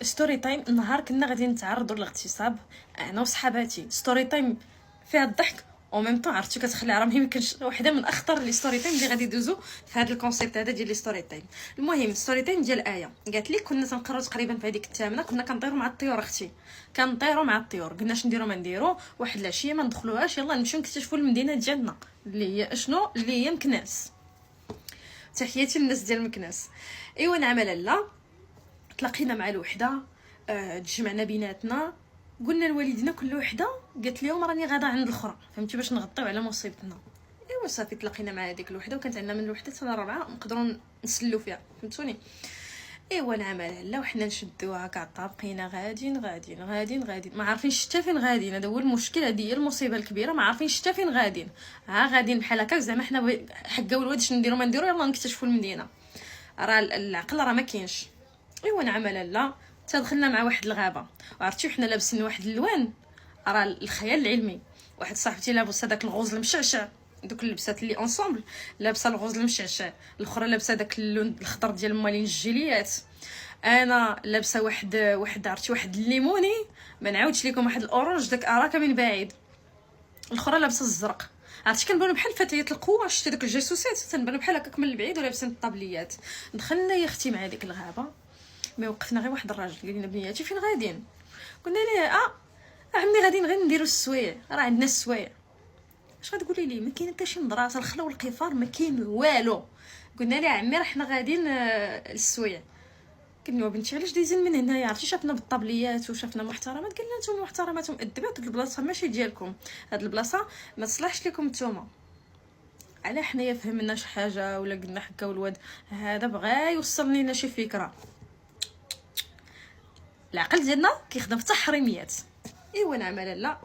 ستوري تايم نهار كنا غادي نتعرضوا للاغتصاب انا وصحاباتي. ستوري تايم فيها الضحك او ميم طون عرفتي كتخلي راه ما يمكنش وحده من اخطر لي ستوري تايم اللي غادي يدوزو في هذا الكونسيبت هذا ديال لي ستوري تايم. المهم ستوري تايم ديال ايه قالت لي كنا تنقراو تقريبا في هذيك الثامنه، كنا كنطيروا مع الطيور اختي، كنطيروا مع الطيور، قلنا اش نديروا ما نديروا، واحد العشيه ما ندخلوهاش يلا نمشيو نكتشفوا المدينه ديالنا اللي هي شنو اللي هي مكناس. تحياتي للناس ديال مكناس. ايوا نعمل لا تلاقينا مع الوحده، تجمعنا بيناتنا، قلنا لوالدينا كل وحده قالت لهم راني غادا عند الاخرى، فهمتي باش نغطيو على مصيبتنا. ايوا صافي تلاقينا مع هذيك الوحده وكانت عندنا من الوحده حتى الرابعه نقدروا نسلو فيها، فهمتوني. ايوا نعمل لا وحنا نشدوها كاع بقينا غاديين ما عارفين حتى فين غاديين. هذا هو المشكل، هذه هي المصيبه الكبيره، ما عارفين حتى فين غاديين. غاديين بحال هكا زعما حنا حكاو الواد شنو نديروا ما نديروا يلا نكتشفوا المدينه، راه العقل راه ما كاينش. ايوا نعمل لا تدخلنا مع واحد الغابه، وعرفتي حنا لابسين واحد الالوان راه الخيال العلمي. واحد صاحبتي لابسه داك الغوز المشعشع، دوك اللبسات اللي اونصومبل، لابسه الغوز المشعشع، الاخرى لابسه داك اللون الخضر ديال مالين الجيليات، انا لابسه واحد عرفتي واحد الليموني ما نعاودش لكم، واحد الاورنج داك اراكا من بعيد، الاخرى لابسه الزرق. عرفتي كنبانو بحال فتيات القوه، شتي داك الجاسوسات تنبانو بحال هكاك من البعيد ولابسين الطابليات. دخلنا يا اختي مع ديك الغابه، ما وقفنا غير واحد الراجل قال لنا بنياتي فين غاديين؟ قلنا ليه عمي غاديين غير نديروا السوايع، راه عندنا السوايع. اش غتقولي لي؟ ما كاين حتى شي مدرسه الخلا والقفار ما كاين والو. قلنا ليه عمي راه حنا غاديين للسوايع. قال لنا بنتي علاش دايزين من هنايا؟ عرفتي شافنا بالطابليات وشافنا محترمات، قلنا نتوما محترمات ومؤدبات، هاد البلاصه ماشي ديالكم، هاد البلاصه ما تصلحش لكم نتوما. على حنايا فهمنا شي حاجه ولا قلنا حكاو الواد هذا بغا يوصل لينا شي فكره. العقل ديالنا كيخدم في التحريميات. ايوا نعمل لا